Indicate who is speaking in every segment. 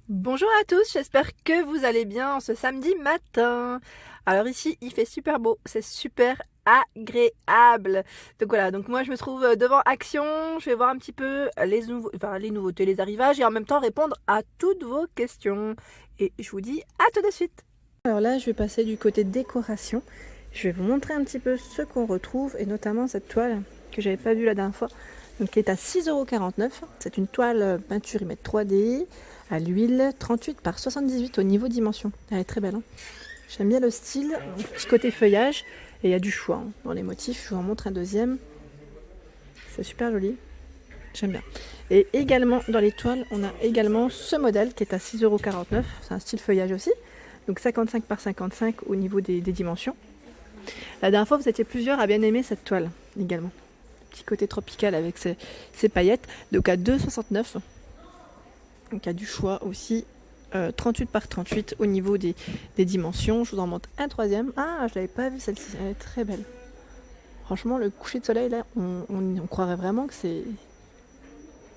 Speaker 1: Bonjour à tous, j'espère que vous allez bien en ce samedi matin. Alors ici, il fait super beau, c'est super agréable. Donc voilà, donc moi je me trouve devant Action, je vais voir un petit peu les nouveautés, les arrivages et en même temps répondre à toutes vos questions. Et je vous dis à tout de suite. Alors là, je vais passer du côté décoration. Je vais vous montrer un petit peu ce qu'on retrouve et notamment cette toile que j'avais pas vue la dernière fois. Donc, qui est à 6,49 €. C'est une toile peinture IMET 3D à l'huile 38 par 78 au niveau dimension. Elle est très belle. Hein, j'aime bien le style. Donc, petit côté feuillage. Et il y a du choix hein, dans les motifs. Je vous en montre un deuxième. C'est super joli. J'aime bien. Et également dans les toiles, on a également ce modèle qui est à 6,49 €. C'est un style feuillage aussi. Donc 55 par 55 au niveau des dimensions. La dernière fois, vous étiez plusieurs à bien aimer cette toile également. Petit côté tropical avec ses paillettes. Donc à 2,69 €. Donc il y a du choix aussi. 38 par 38 au niveau des dimensions. Je vous en montre un troisième. Ah, je l'avais pas vu celle-ci. Elle est très belle. Franchement, le coucher de soleil là, on croirait vraiment que c'est...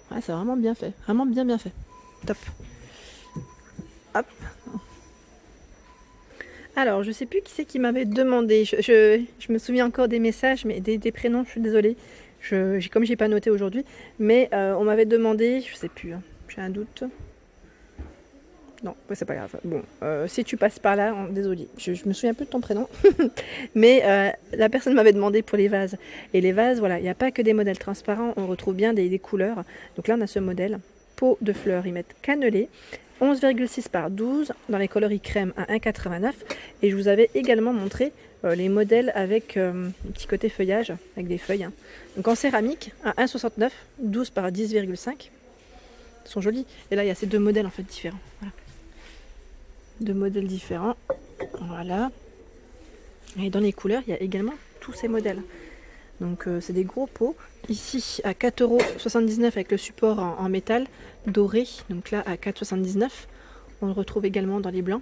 Speaker 1: Ouais, c'est vraiment bien fait. Vraiment bien fait. Top. Hop. Alors, je sais plus qui c'est qui m'avait demandé. Je me souviens encore des messages, mais des prénoms, je suis désolée. Comme j'ai pas noté aujourd'hui, mais on m'avait demandé, je sais plus, hein, j'ai un doute. Non, c'est pas grave. Bon, si tu passes par là, désolée, je me souviens plus de ton prénom, mais la personne m'avait demandé pour les vases. Et les vases, voilà, il n'y a pas que des modèles transparents, on retrouve bien des couleurs. Donc là, on a ce modèle, pot de fleurs, ils mettent cannelé. 11,6 par 12 dans les coloris crème à 1,89 €. Et je vous avais également montré les modèles avec un petit côté feuillage, avec des feuilles. Hein. Donc en céramique à 1,69 €, 12 par 10,5. Ils sont jolis. Et là, il y a ces deux modèles en fait différents. Voilà. Deux modèles différents. Voilà. Et dans les couleurs, il y a également tous ces modèles. Donc c'est des gros pots. Ici à 4,79 € avec le support en métal doré. Donc là à 4,79 €. On le retrouve également dans les blancs.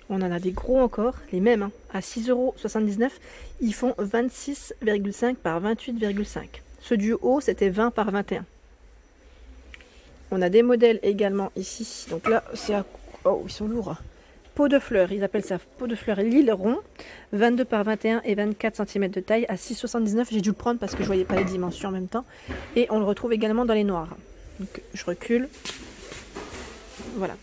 Speaker 1: On en a des gros encore, les mêmes, hein, à 6,79 €. Ils font 26,5 par 28,5. Ceux du haut, c'était 20 par 21. On a des modèles également ici. Donc là, c'est à... Oh, ils sont lourds. Pot de fleurs, ils appellent ça pot de fleurs Lille rond, 22 par 21 et 24 cm de taille à 6,79 €. J'ai dû le prendre parce que je voyais pas les dimensions en même temps. Et on le retrouve également dans les noirs. Donc je recule. Voilà.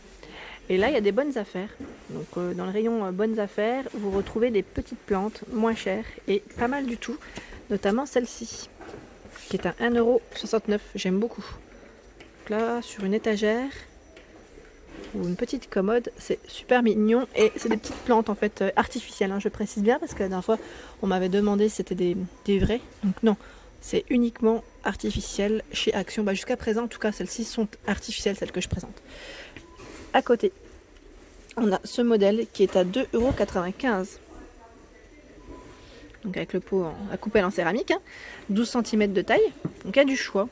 Speaker 1: Et là, il y a des bonnes affaires. Donc dans le rayon bonnes affaires, vous retrouvez des petites plantes moins chères et pas mal du tout. Notamment celle-ci, qui est à 1,69 €. J'aime beaucoup. Donc là, sur une étagère ou une petite commode, c'est super mignon et c'est des petites plantes en fait artificielles, hein, je précise bien parce que la dernière fois on m'avait demandé si c'était des vrais, donc non, c'est uniquement artificiel chez Action. Bah, jusqu'à présent en tout cas celles-ci sont artificielles, celles que je présente. À côté on a ce modèle qui est à 2,95 €, donc avec le pot à coupelle en céramique, hein, 12 cm de taille, donc il y a du choix.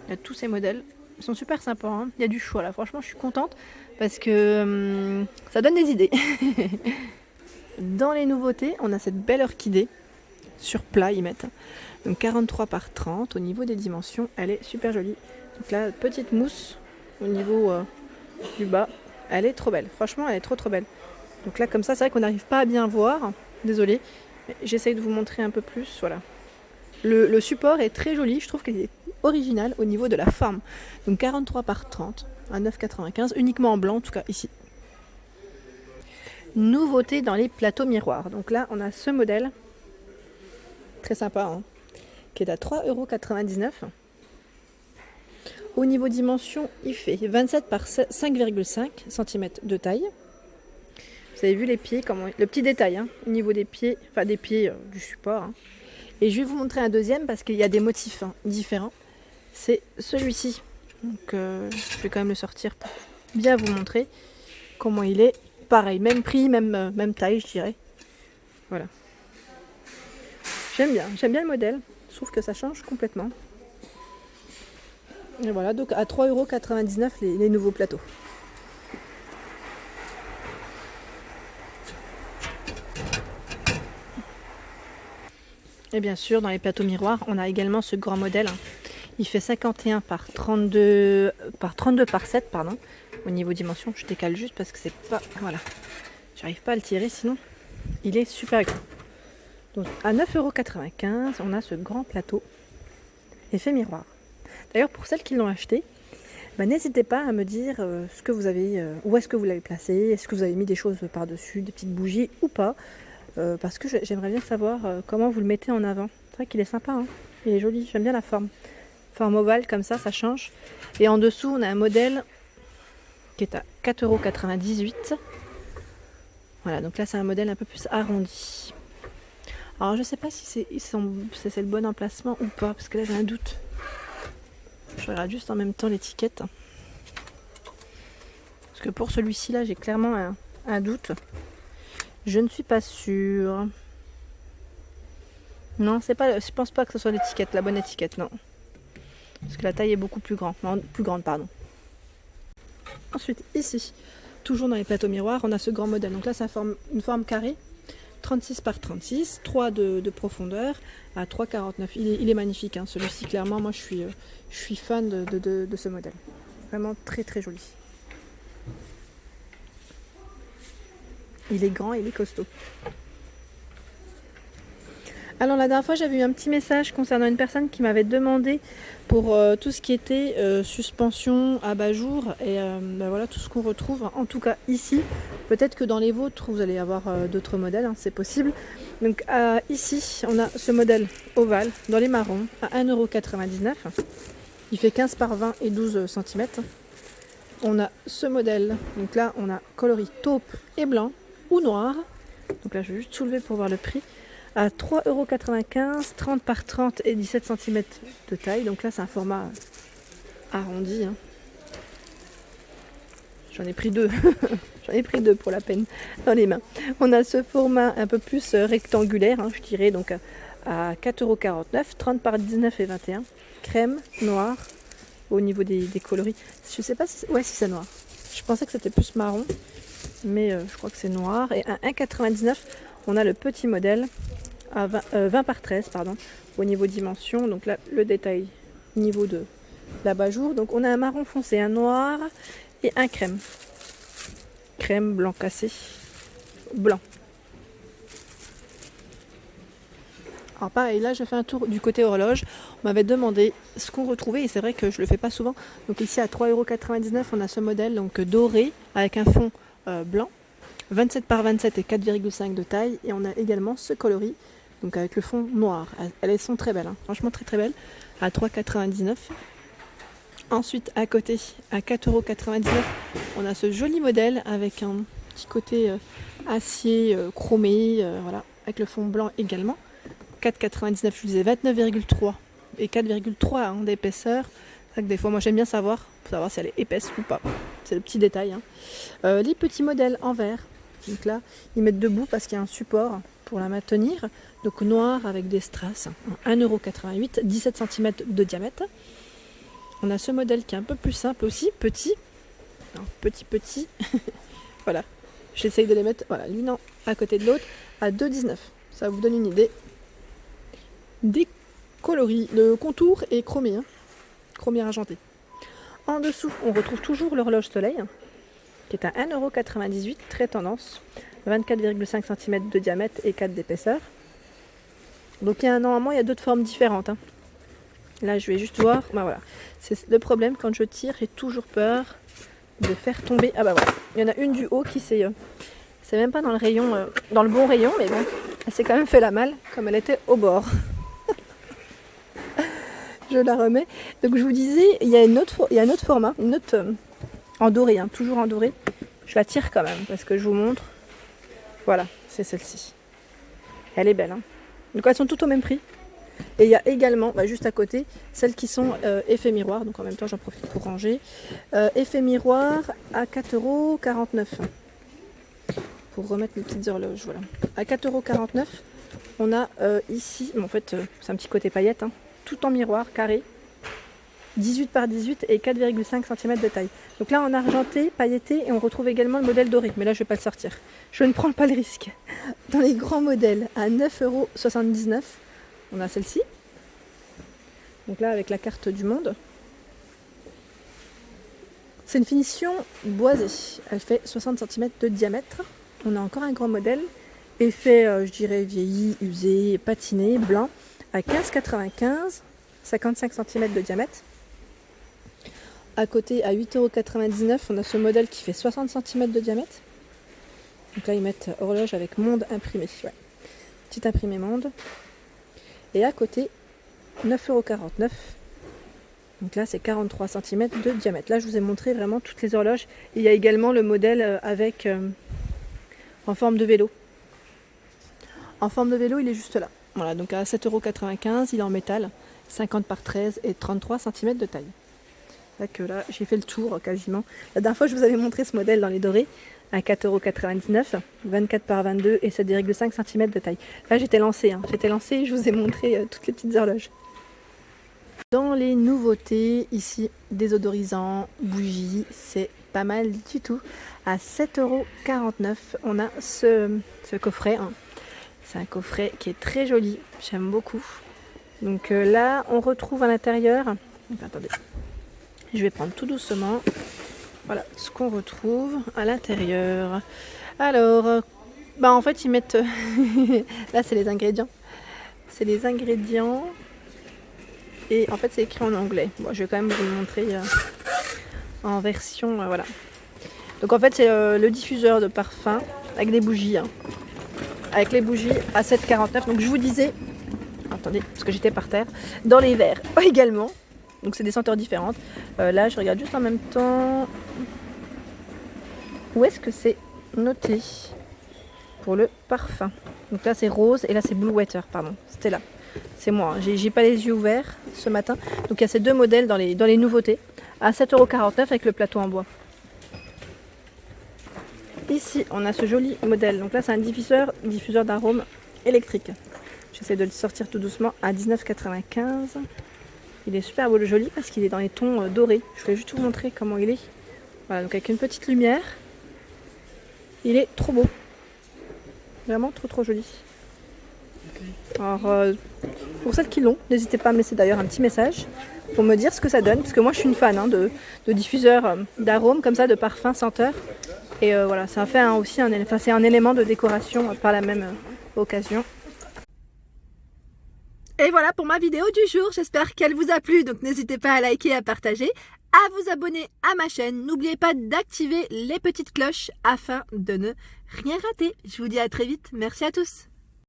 Speaker 1: Il y a tous ces modèles. Ils sont super sympas, hein. Il y a du choix là, franchement je suis contente parce que ça donne des idées. Dans les nouveautés, on a cette belle orchidée sur plat, ils mettent. Donc 43 par 30 au niveau des dimensions, elle est super jolie. Donc là, petite mousse au niveau du bas, elle est trop belle. Franchement, elle est trop belle. Donc là, comme ça, c'est vrai qu'on n'arrive pas à bien voir. Désolée, j'essaye de vous montrer un peu plus. Voilà. Le support est très joli, je trouve qu'il est original au niveau de la forme. Donc 43 par 30 à 9,95, uniquement en blanc en tout cas ici. Nouveauté dans les plateaux miroirs. Donc là on a ce modèle, très sympa, hein, qui est à 3,99 €. Au niveau dimension, il fait 27 par 5,5 cm de taille. Vous avez vu les pieds, le petit détail hein, au niveau des pieds, enfin des pieds du support. Hein. Et je vais vous montrer un deuxième parce qu'il y a des motifs hein, différents. C'est celui-ci. Donc je vais quand même le sortir pour bien vous montrer comment il est. Pareil, même prix, même taille, je dirais. Voilà. J'aime bien le modèle. Je trouve que ça change complètement. Et voilà, donc à 3,99 € les nouveaux plateaux. Et bien sûr, dans les plateaux miroirs, on a également ce grand modèle. Il fait 51 par 32 par 7, pardon. Au niveau dimension, je décale juste parce que c'est pas... Voilà. J'arrive pas à le tirer, sinon il est super grand. Donc à 9,95 €, on a ce grand plateau effet miroir. D'ailleurs, pour celles qui l'ont acheté, n'hésitez pas à me dire ce que vous avez, où est-ce que vous l'avez placé, est-ce que vous avez mis des choses par-dessus, des petites bougies ou pas, parce que j'aimerais bien savoir comment vous le mettez en avant. C'est vrai qu'il est sympa, hein, il est joli, j'aime bien la forme. Forme ovale comme ça change. Et en dessous, on a un modèle qui est à 4,98 €. Voilà, donc là c'est un modèle un peu plus arrondi. Alors je sais pas si c'est le bon emplacement ou pas, parce que là j'ai un doute. Je regarde juste en même temps l'étiquette. Parce que pour celui-ci là, j'ai clairement un doute. Je ne suis pas sûre. Non, c'est pas, je pense pas que ce soit l'étiquette, la bonne étiquette, non. Parce que la taille est beaucoup plus grande, pardon. Ensuite, ici, toujours dans les plateaux miroirs, on a ce grand modèle. Donc là, ça forme une forme carrée, 36 par 36, 3 de profondeur, à 3,49 €. Il est magnifique, hein, celui-ci, clairement. Moi, je suis fan de ce modèle. Vraiment très très joli. Il est grand, il est costaud. Alors la dernière fois, j'avais eu un petit message concernant une personne qui m'avait demandé pour tout ce qui était suspension, abat-jour et voilà tout ce qu'on retrouve, en tout cas ici. Peut-être que dans les vôtres, vous allez avoir d'autres modèles, hein, c'est possible. Donc ici, on a ce modèle ovale dans les marrons à 1,99 €. Il fait 15 par 20 et 12 cm. On a ce modèle, donc là on a coloris taupe et blanc ou noir. Donc là je vais juste soulever pour voir le prix. À 3,95 €, 30 par 30 et 17 cm de taille. Donc là c'est un format arrondi, hein. J'en ai pris deux. J'en ai pris deux pour la peine dans les mains. On a ce format un peu plus rectangulaire, hein, je dirais, donc à 4,49 €, 30 par 19 et 21. Crème, noir, au niveau des coloris. Je sais pas si... Ouais, si c'est noir. Je pensais que c'était plus marron, mais je crois que c'est noir. Et à 1,99 €, on a le petit modèle à 20 par 13, pardon, au niveau dimension. Donc là, le détail niveau de l'abat-jour. Donc on a un marron foncé, un noir et un crème. Crème, blanc cassé, blanc. Alors pareil, là je fais un tour du côté horloge. On m'avait demandé ce qu'on retrouvait et c'est vrai que je le fais pas souvent. Donc ici à 3,99 €, on a ce modèle donc doré avec un fond blanc, 27 par 27 et 4,5 de taille. Et on a également ce coloris, donc avec le fond noir. Elles sont très belles, hein. Franchement très très belles, à 3,99 €. Ensuite à côté, à 4,99 €, on a ce joli modèle avec un petit côté acier chromé, voilà, avec le fond blanc également. 4,99 €, je vous disais 29,3 et 4,3 hein, d'épaisseur. C'est vrai que des fois moi j'aime bien savoir, pour savoir si elle est épaisse ou pas. C'est le petit détail, hein. Les petits modèles en verre, donc là ils mettent debout parce qu'il y a un support pour la maintenir. Donc noir avec des strass, 1,88 €, 17 cm de diamètre. On a ce modèle qui est un peu plus simple aussi, petit. Alors, petit. Voilà, j'essaye de les mettre, voilà, l'une à côté de l'autre, à 2,19 €. Ça vous donne une idée des coloris, de contours et chromé, hein. Chromé argenté. En dessous, on retrouve toujours l'horloge soleil, qui est à 1,98 €, très tendance, 24,5 cm de diamètre et 4 d'épaisseur. Donc normalement, il y a d'autres formes différentes, hein. Là, je vais juste voir. Bah voilà, c'est le problème quand je tire, j'ai toujours peur de faire tomber. Ah bah voilà, il y en a une du haut qui c'est même pas dans le rayon, dans le bon rayon, mais bon, elle s'est quand même fait la malle comme elle était au bord. Je la remets. Donc je vous disais, il y a un autre format, une autre en doré, hein, toujours en doré. Je la tire quand même parce que je vous montre. Voilà, c'est celle-ci. Elle est belle, hein. Donc elles sont toutes au même prix. Et il y a également, juste à côté, celles qui sont effet miroir. Donc en même temps, j'en profite pour ranger. Effet miroir à 4,49 €. Pour remettre mes petites horloges, voilà. À 4,49 €, on a ici, en fait, c'est un petit côté paillette, hein, tout en miroir, carré. 18 par 18 et 4,5 cm de taille. Donc là en argenté, pailleté, et on retrouve également le modèle doré, mais là je vais pas le sortir. Je ne prends pas le risque. Dans les grands modèles, à 9,79 €, on a celle-ci. Donc là avec la carte du monde. C'est une finition boisée. Elle fait 60 cm de diamètre. On a encore un grand modèle. Effet, je dirais, vieilli, usé, patiné, blanc, à 15,95 €, 55 cm de diamètre. À côté, à 8,99 €, on a ce modèle qui fait 60 cm de diamètre. Donc là, ils mettent horloge avec monde imprimé. Ouais. Petit imprimé monde. Et à côté, 9,49 €. Donc là, c'est 43 cm de diamètre. Là, je vous ai montré vraiment toutes les horloges. Il y a également le modèle avec en forme de vélo. En forme de vélo, il est juste là. Voilà, donc à 7,95 €, il est en métal, 50 par 13 et 33 cm de taille. Là, j'ai fait le tour quasiment. La dernière fois, je vous avais montré ce modèle dans les dorés, à 4,99 €, 24 par 22 et 7,5 cm de taille. Là, j'étais lancée, et je vous ai montré toutes les petites horloges. Dans les nouveautés, ici, désodorisant, bougies, c'est pas mal du tout. À 7,49 €, on a ce coffret. C'est un coffret qui est très joli, j'aime beaucoup. Donc là, on retrouve à l'intérieur, attendez, je vais prendre tout doucement. Voilà ce qu'on retrouve à l'intérieur. Alors, en fait, ils mettent, là c'est les ingrédients. C'est les ingrédients. Et en fait, c'est écrit en anglais. Bon, je vais quand même vous le montrer en version, voilà. Donc en fait, c'est le diffuseur de parfum avec des bougies. Avec les bougies à 7,49 €. Donc je vous disais, attendez, parce que j'étais par terre, dans les verres également. Donc c'est des senteurs différentes. Là, je regarde juste en même temps. Où est-ce que c'est noté pour le parfum? Donc là, c'est rose et là, c'est Blue Water, pardon. C'était là. C'est moi, j'ai pas les yeux ouverts ce matin. Donc il y a ces deux modèles dans les nouveautés. À 7,49 € avec le plateau en bois. Ici, on a ce joli modèle. Donc là, c'est un diffuseur d'arômes électrique. J'essaie de le sortir tout doucement à 19,95 €. Il est super beau, le joli, parce qu'il est dans les tons dorés. Je voulais juste vous montrer comment il est. Voilà, donc avec une petite lumière. Il est trop beau. Vraiment trop joli. Alors, pour celles qui l'ont, n'hésitez pas à me laisser d'ailleurs un petit message pour me dire ce que ça donne. Parce que moi, je suis une fan de diffuseurs d'arômes comme ça, de parfums, senteurs. Et voilà, ça fait aussi c'est un élément de décoration par la même occasion. Et voilà pour ma vidéo du jour, j'espère qu'elle vous a plu, donc n'hésitez pas à liker, à partager, à vous abonner à ma chaîne. N'oubliez pas d'activer les petites cloches afin de ne rien rater. Je vous dis à très vite, merci à tous.